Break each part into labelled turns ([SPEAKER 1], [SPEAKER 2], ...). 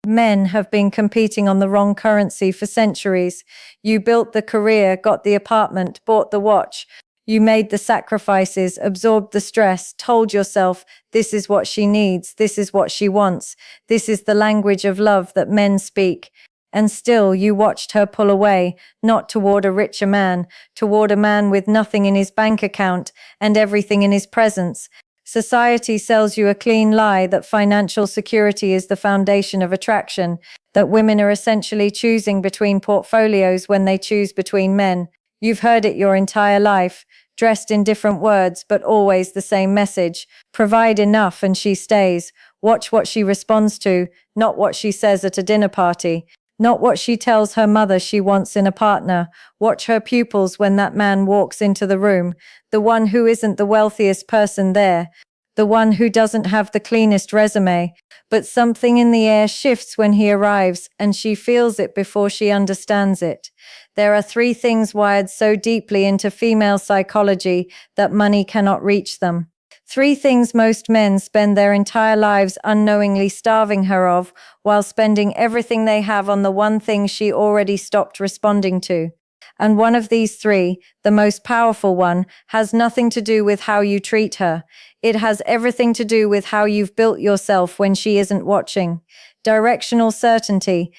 [SPEAKER 1] Men have been competing on the wrong currency for centuries. You built the career, got the apartment, bought the watch. You made the sacrifices, absorbed the stress, told yourself, this is what she needs, this is what she wants, this is the language of love that men speak. And still you watched her pull away, not toward a richer man, toward a man with nothing in his bank account and everything in his presence. Society sells you a clean lie that financial security is the foundation of attraction, that women are essentially choosing between portfolios when they choose between men. You've heard it your entire life, dressed in different words, but always the same message. Provide enough and she stays. Watch what she responds to, not what she says at a dinner party. Not what she tells her mother she wants in a partner. Watch her pupils when that man walks into the room, the one who isn't the wealthiest person there, the one who doesn't have the cleanest resume, but something in the air shifts when he arrives, and she feels it before she understands it. There are 3 things wired so deeply into female psychology that money cannot reach them. 3 things most men spend their entire lives unknowingly starving her of, while spending everything they have on the one thing she already stopped responding to. And one of these 3, the most powerful one, has nothing to do with how you treat her. It has everything to do with how you've built yourself when she isn't watching. Directional certainty.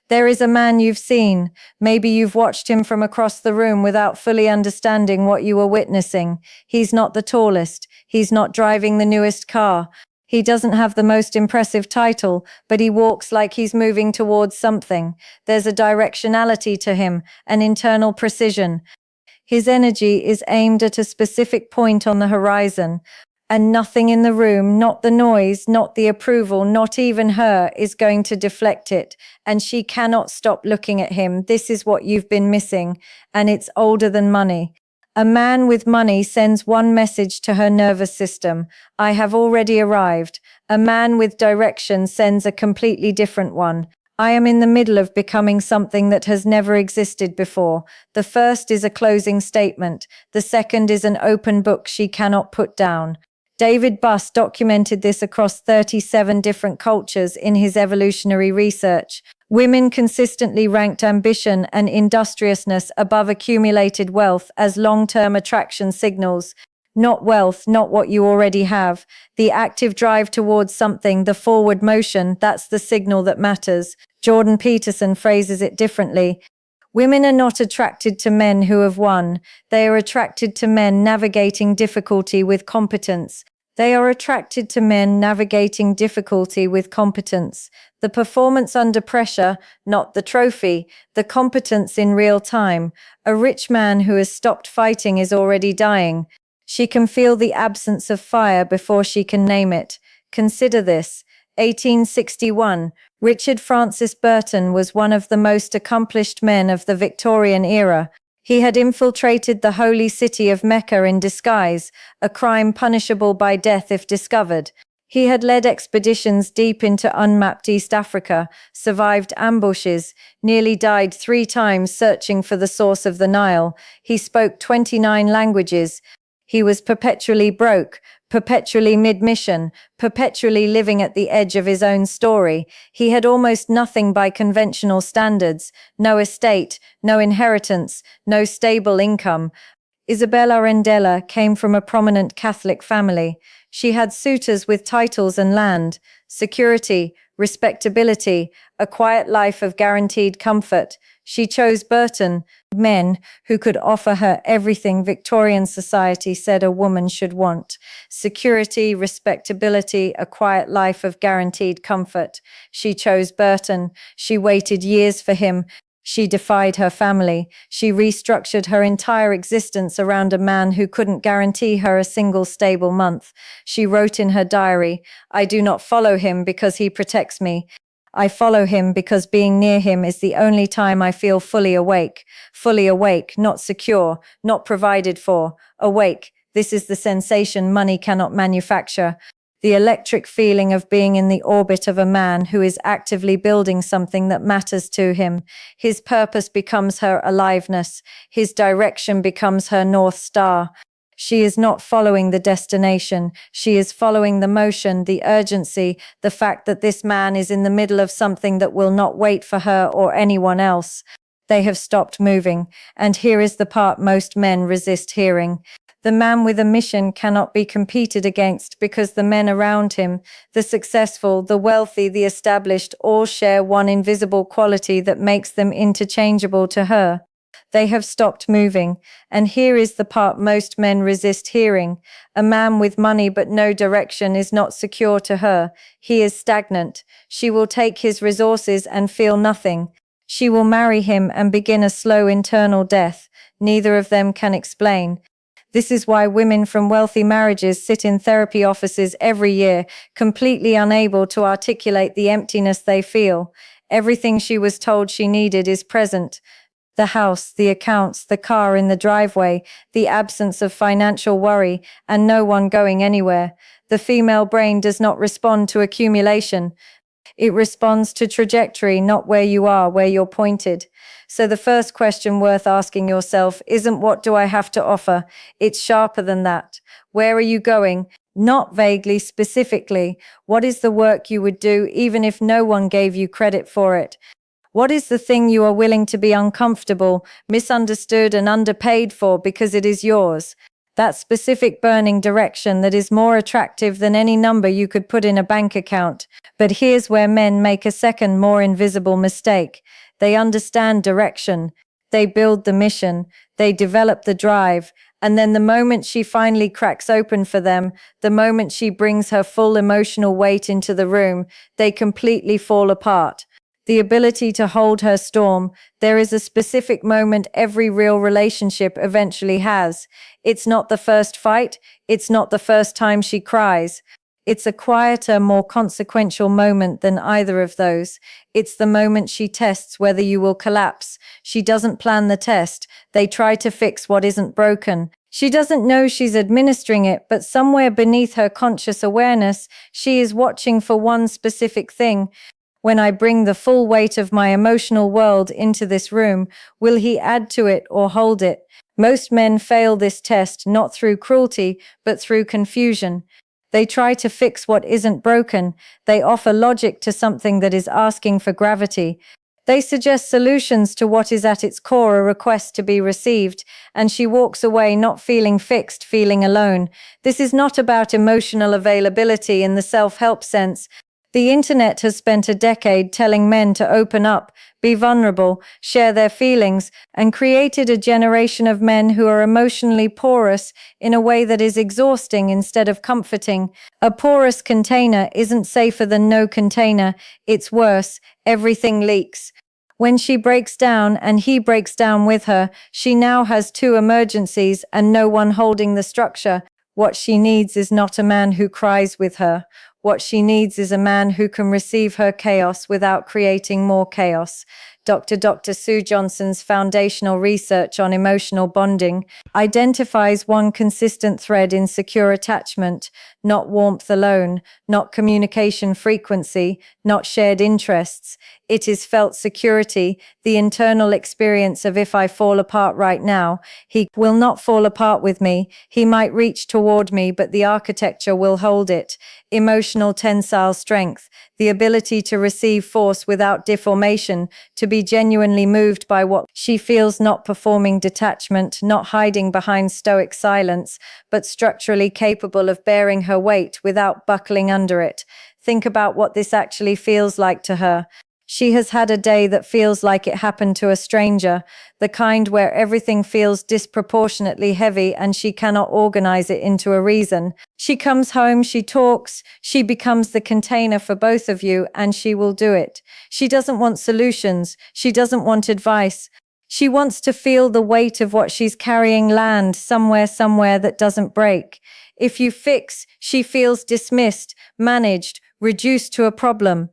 [SPEAKER 1] There is a man you've seen. Maybe you've watched him from across the room without fully understanding what you were witnessing. He's not the tallest. He's not driving the newest car. He doesn't have the most impressive title, but he walks like he's moving towards something. There's a directionality to him, an internal precision. His energy is aimed at a specific point on the horizon, and nothing in the room, not the noise, not the approval, not even her, is going to deflect it, and she cannot stop looking at him. This is what you've been missing, and it's older than money. A man with money sends one message to her nervous system: I have already arrived. A man with direction sends a completely different one: I am in the middle of becoming something that has never existed before. The first is a closing statement. The second is an open book she cannot put down. David Buss documented this across 37 different cultures in his evolutionary research. Women consistently ranked ambition and industriousness above accumulated wealth as long-term attraction signals. Not wealth, not what you already have. The active drive towards something, the forward motion, that's the signal that matters. Jordan Peterson phrases it differently. Women are not attracted to men who have won. They are attracted to men navigating difficulty with competence. They are attracted to men navigating difficulty with competence. The performance under pressure, not the trophy. The competence in real time. A rich man who has stopped fighting is already dying. She can feel the absence of fire before she can name it. Consider this. 1861. Richard Francis Burton was one of the most accomplished men of the Victorian era. He had infiltrated the holy city of Mecca in disguise, a crime punishable by death if discovered. He had led expeditions deep into unmapped East Africa, survived ambushes, nearly died 3 times searching for the source of the Nile. He spoke 29 languages. He was perpetually broke, perpetually mid-mission, perpetually living at the edge of his own story. He had almost nothing by conventional standards: no estate, no inheritance, no stable income. Isabella Rendella came from a prominent Catholic family. She had suitors with titles and land, security, respectability, a quiet life of guaranteed comfort. She chose Burton, men who could offer her everything Victorian society said a woman should want: security, respectability, a quiet life of guaranteed comfort. She chose Burton. She waited years for him. She defied her family. She restructured her entire existence around a man who couldn't guarantee her a single stable month. She wrote in her diary, "I do not follow him because he protects me. I follow him because being near him is the only time I feel fully awake. Fully awake, not secure, not provided for. Awake. This is the sensation money cannot manufacture. The electric feeling of being in the orbit of a man who is actively building something that matters to him. His purpose becomes her aliveness. His direction becomes her North Star. She is not following the destination. She is following the motion, the urgency, the fact that this man is in the middle of something that will not wait for her or anyone else. They have stopped moving. And here is the part most men resist hearing. The man with a mission cannot be competed against because the men around him, the successful, the wealthy, the established, all share one invisible quality that makes them interchangeable to her. They have stopped moving. And here is the part most men resist hearing. A man with money but no direction is not secure to her. He is stagnant. She will take his resources and feel nothing. She will marry him and begin a slow internal death. Neither of them can explain. This is why women from wealthy marriages sit in therapy offices every year, completely unable to articulate the emptiness they feel. Everything she was told she needed is present. The house, the accounts, the car in the driveway, the absence of financial worry, and no one going anywhere. The female brain does not respond to accumulation. It responds to trajectory, not where you are, where you're pointed. So the first question worth asking yourself isn't what do I have to offer? It's sharper than that. Where are you going? Not vaguely, specifically. What is the work you would do even if no one gave you credit for it? What is the thing you are willing to be uncomfortable, misunderstood, and underpaid for because it is yours? That specific burning direction that is more attractive than any number you could put in a bank account. But here's where men make a second, more invisible mistake. They understand direction. They build the mission. They develop the drive. And then the moment she finally cracks open for them, the moment she brings her full emotional weight into the room, they completely fall apart. The ability to hold her storm, there is a specific moment every real relationship eventually has. It's not the first fight. It's not the first time she cries. It's a quieter, more consequential moment than either of those. It's the moment she tests whether you will collapse. She doesn't plan the test. They try to fix what isn't broken. She doesn't know she's administering it, but somewhere beneath her conscious awareness, she is watching for one specific thing. When I bring the full weight of my emotional world into this room, will he add to it or hold it? Most men fail this test not through cruelty, but through confusion. They try to fix what isn't broken. They offer logic to something that is asking for gravity. They suggest solutions to what is at its core a request to be received, and she walks away not feeling fixed, feeling alone. This is not about emotional availability in the self-help sense. The internet has spent a decade telling men to open up, be vulnerable, share their feelings, and created a generation of men who are emotionally porous in a way that is exhausting instead of comforting. A porous container isn't safer than no container. It's worse. Everything leaks. When she breaks down and he breaks down with her, she now has two emergencies and no one holding the structure. What she needs is not a man who cries with her. What she needs is a man who can receive her chaos without creating more chaos. Dr. Sue Johnson's foundational research on emotional bonding identifies one consistent thread in secure attachment, not warmth alone, not communication frequency, not shared interests. It is felt security, the internal experience of if I fall apart right now, he will not fall apart with me. He might reach toward me, but the architecture will hold it. Emotional tensile strength, the ability to receive force without deformation, to be genuinely moved by what she feels, not performing detachment, not hiding behind stoic silence, but structurally capable of bearing her weight without buckling under it. Think about what this actually feels like to her. She has had a day that feels like it happened to a stranger, the kind where everything feels disproportionately heavy and she cannot organize it into a reason. She comes home, she talks, she becomes the container for both of you, and she will do it. She doesn't want solutions. She doesn't want advice. She wants to feel the weight of what she's carrying land somewhere that doesn't break. If you fix, she feels dismissed, managed, reduced to a problem.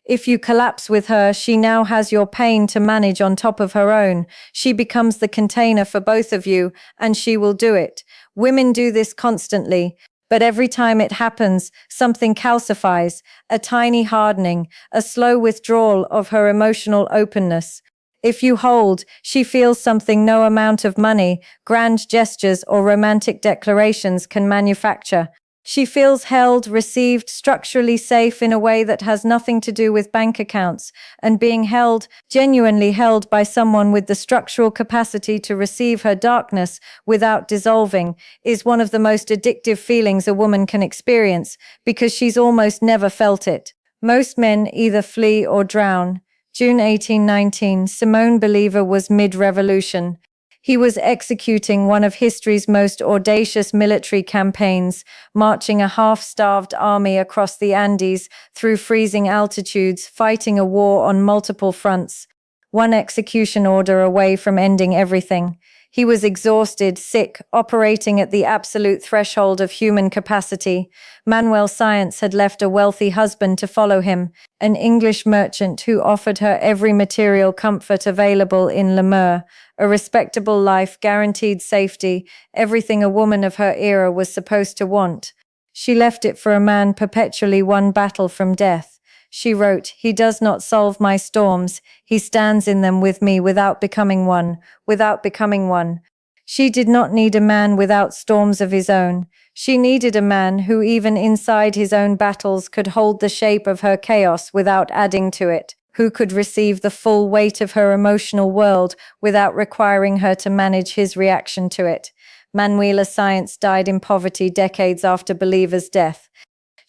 [SPEAKER 1] If you collapse with her, she now has your pain to manage on top of her own. She becomes the container for both of you, and she will do it. Women do this constantly, but every time it happens, something calcifies, a tiny hardening, a slow withdrawal of her emotional openness. If you hold, she feels something no amount of money, grand gestures, or romantic declarations can manufacture. She feels held, received, structurally safe in a way that has nothing to do with bank accounts, and being held, genuinely held by someone with the structural capacity to receive her darkness without dissolving, is one of the most addictive feelings a woman can experience because she's almost never felt it. Most men either flee or drown. June 1819, Simone Bolivar was mid-revolution. He was executing one of history's most audacious military campaigns, marching a half-starved army across the Andes through freezing altitudes, fighting a war on multiple fronts, one execution order away from ending everything. He was exhausted, sick, operating at the absolute threshold of human capacity. Manuel Science had left a wealthy husband to follow him, an English merchant who offered her every material comfort available in Lemur, a respectable life, guaranteed safety, everything a woman of her era was supposed to want. She left it for a man perpetually one battle from death. She wrote, "He does not solve my storms. He stands in them with me without becoming one, without becoming one." She did not need a man without storms of his own. She needed a man who even inside his own battles could hold the shape of her chaos without adding to it, who could receive the full weight of her emotional world without requiring her to manage his reaction to it. Manuela Science died in poverty decades after Bolivar's death.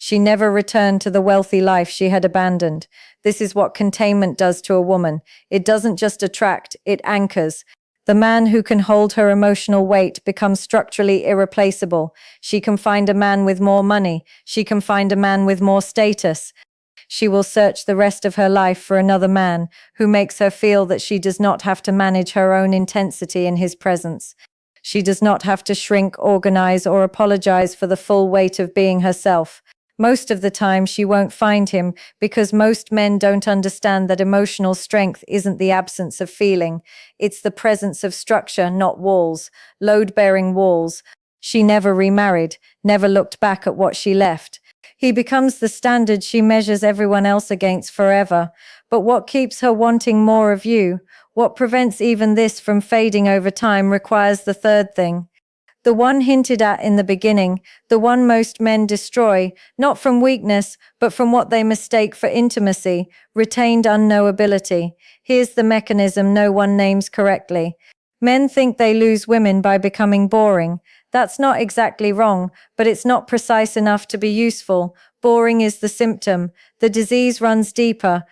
[SPEAKER 1] She never returned to the wealthy life she had abandoned. This is what containment does to a woman. It doesn't just attract, it anchors. The man who can hold her emotional weight becomes structurally irreplaceable. She can find a man with more money. She can find a man with more status. She will search the rest of her life for another man who makes her feel that she does not have to manage her own intensity in his presence. She does not have to shrink, organize, or apologize for the full weight of being herself. Most of the time, she won't find him because most men don't understand that emotional strength isn't the absence of feeling. It's the presence of structure, not walls, load-bearing walls. She never remarried, never looked back at what she left. He becomes the standard she measures everyone else against forever. But what keeps her wanting more of you? What prevents even this from fading over time requires the third thing. The one hinted at in the beginning, the one most men destroy, not from weakness, but from what they mistake for intimacy, retained unknowability. Here's the mechanism no one names correctly. Men think they lose women by becoming boring. That's not exactly wrong, but it's not precise enough to be useful. Boring is the symptom. The disease runs deeper.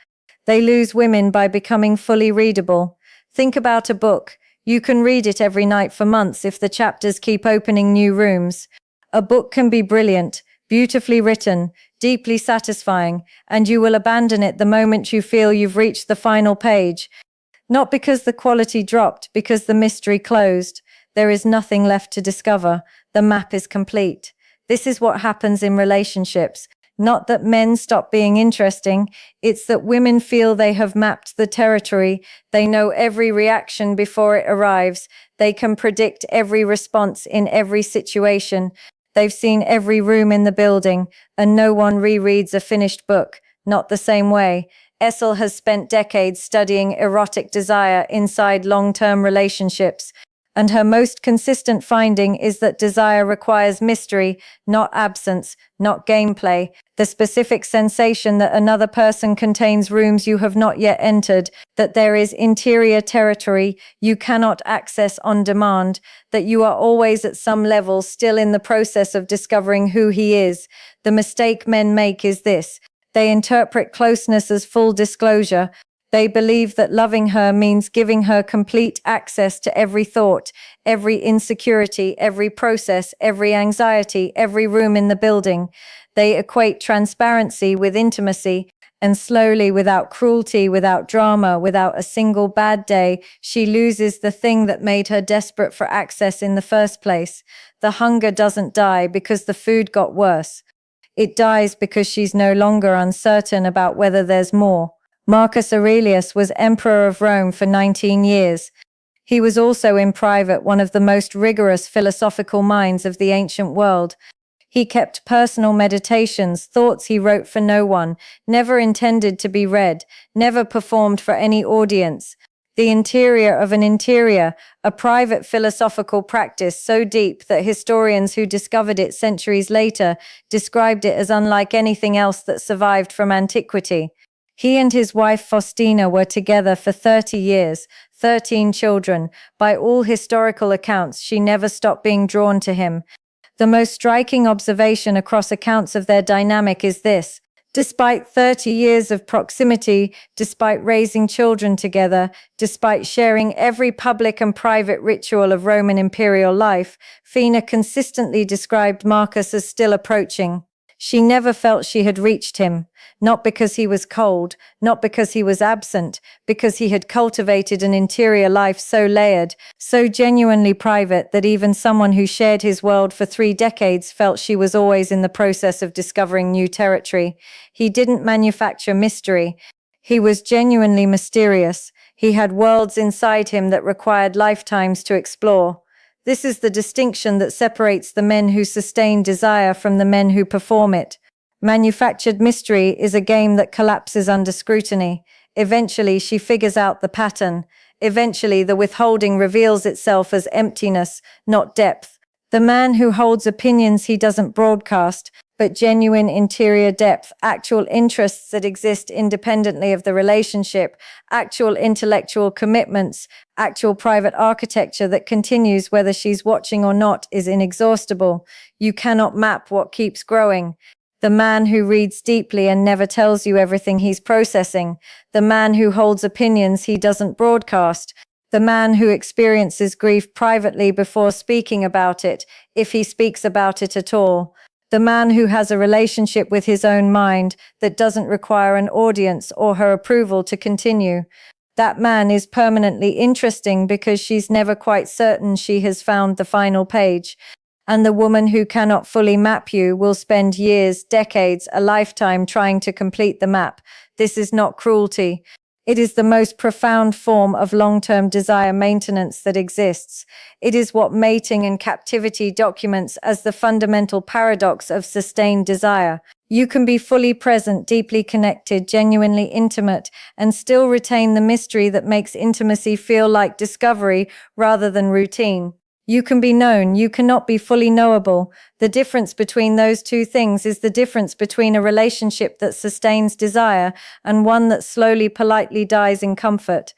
[SPEAKER 1] They lose women by becoming fully readable. Think about a book. You can read it every night for months if the chapters keep opening new rooms. A book can be brilliant, beautifully written, deeply satisfying, and you will abandon it the moment you feel you've reached the final page. Not because the quality dropped, because the mystery closed. There is nothing left to discover. The map is complete. This is what happens in relationships. Not that men stop being interesting, it's that women feel they have mapped the territory, they know every reaction before it arrives, they can predict every response in every situation, they've seen every room in the building, and no one rereads a finished book, not the same way. Essel has spent decades studying erotic desire inside long-term relationships, and her most consistent finding is that desire requires mystery, not absence, not gameplay, the specific sensation that another person contains rooms you have not yet entered, that there is interior territory you cannot access on demand, that you are always at some level still in the process of discovering who he is. The mistake men make is this. They interpret closeness as full disclosure. They believe that loving her means giving her complete access to every thought, every insecurity, every process, every anxiety, every room in the building. They equate transparency with intimacy, and slowly, without cruelty, without drama, without a single bad day, she loses the thing that made her desperate for access in the first place. The hunger doesn't die because the food got worse. It dies because she's no longer uncertain about whether there's more. Marcus Aurelius was emperor of Rome for 19 years. He was also in private one of the most rigorous philosophical minds of the ancient world. He kept personal meditations, thoughts he wrote for no one, never intended to be read, never performed for any audience. The interior of an interior, a private philosophical practice so deep that historians who discovered it centuries later described it as unlike anything else that survived from antiquity. He and his wife Faustina were together for 30 years, 13 children. By all historical accounts, she never stopped being drawn to him. The most striking observation across accounts of their dynamic is this. Despite 30 years of proximity, despite raising children together, despite sharing every public and private ritual of Roman imperial life, Fina consistently described Marcus as still approaching. She never felt she had reached him, not because he was cold, not because he was absent, because he had cultivated an interior life so layered, so genuinely private that even someone who shared his world for 3 decades felt she was always in the process of discovering new territory. He didn't manufacture mystery. He was genuinely mysterious. He had worlds inside him that required lifetimes to explore. This is the distinction that separates the men who sustain desire from the men who perform it. Manufactured mystery is a game that collapses under scrutiny. Eventually, she figures out the pattern. Eventually, the withholding reveals itself as emptiness, not depth. The man who holds opinions he doesn't broadcast, but genuine interior depth, actual interests that exist independently of the relationship, actual intellectual commitments, actual private architecture that continues whether she's watching or not, is inexhaustible. You cannot map what keeps growing. The man who reads deeply and never tells you everything he's processing. The man who holds opinions he doesn't broadcast. The man who experiences grief privately before speaking about it, if he speaks about it at all. The man who has a relationship with his own mind that doesn't require an audience or her approval to continue. That man is permanently interesting because she's never quite certain she has found the final page. And the woman who cannot fully map you will spend years, decades, a lifetime trying to complete the map. This is not cruelty. It is the most profound form of long-term desire maintenance that exists. It is what mating and captivity documents as the fundamental paradox of sustained desire. You can be fully present, deeply connected, genuinely intimate, and still retain the mystery that makes intimacy feel like discovery rather than routine. You can be known, you cannot be fully knowable. The difference between those two things is the difference between a relationship that sustains desire and one that slowly, politely dies in comfort.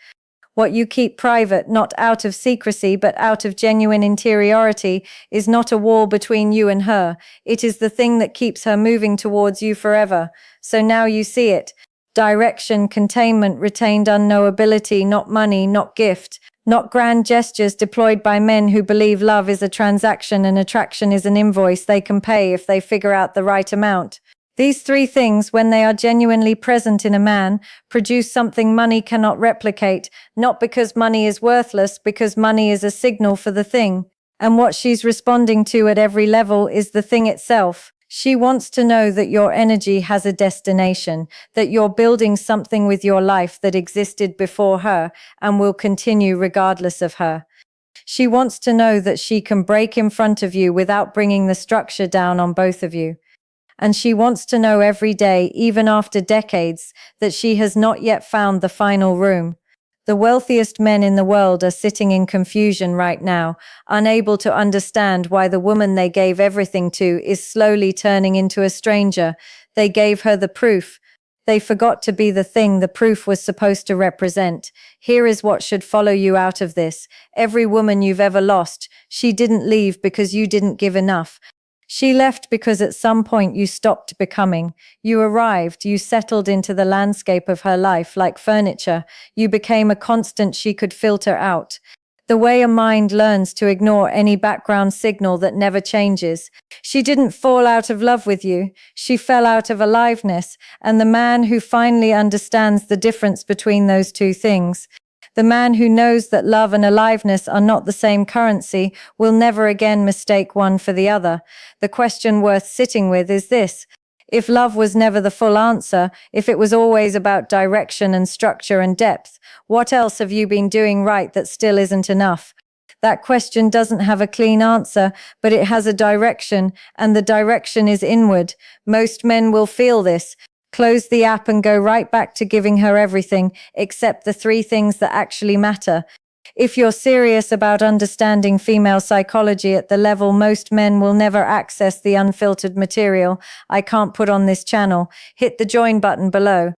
[SPEAKER 1] What you keep private, not out of secrecy, but out of genuine interiority, is not a wall between you and her. It is the thing that keeps her moving towards you forever. So now you see it. Direction, containment, retained unknowability, not money, not gift. Not grand gestures deployed by men who believe love is a transaction and attraction is an invoice they can pay if they figure out the right amount. These 3 things, when they are genuinely present in a man, produce something money cannot replicate, not because money is worthless, because money is a signal for the thing. And what she's responding to at every level is the thing itself. She wants to know that your energy has a destination, that you're building something with your life that existed before her and will continue regardless of her. She wants to know that she can break in front of you without bringing the structure down on both of you. And she wants to know every day, even after decades, that she has not yet found the final room. The wealthiest men in the world are sitting in confusion right now, unable to understand why the woman they gave everything to is slowly turning into a stranger. They gave her the proof. They forgot to be the thing the proof was supposed to represent. Here is what should follow you out of this. Every woman you've ever lost, she didn't leave because you didn't give enough. She left because at some point you stopped becoming. You arrived, you settled into the landscape of her life like furniture. You became a constant she could filter out. The way a mind learns to ignore any background signal that never changes. She didn't fall out of love with you. She fell out of aliveness, and the man who finally understands the difference between those 2 things, the man who knows that love and aliveness are not the same currency, will never again mistake one for the other. The question worth sitting with is this. If love was never the full answer, if it was always about direction and structure and depth, what else have you been doing right that still isn't enough? That question doesn't have a clean answer, but it has a direction, and the direction is inward. Most men will feel this. Close the app and go right back to giving her everything except the 3 things that actually matter. If you're serious about understanding female psychology at the level most men will never access the unfiltered material I can't put on this channel, hit the join button below.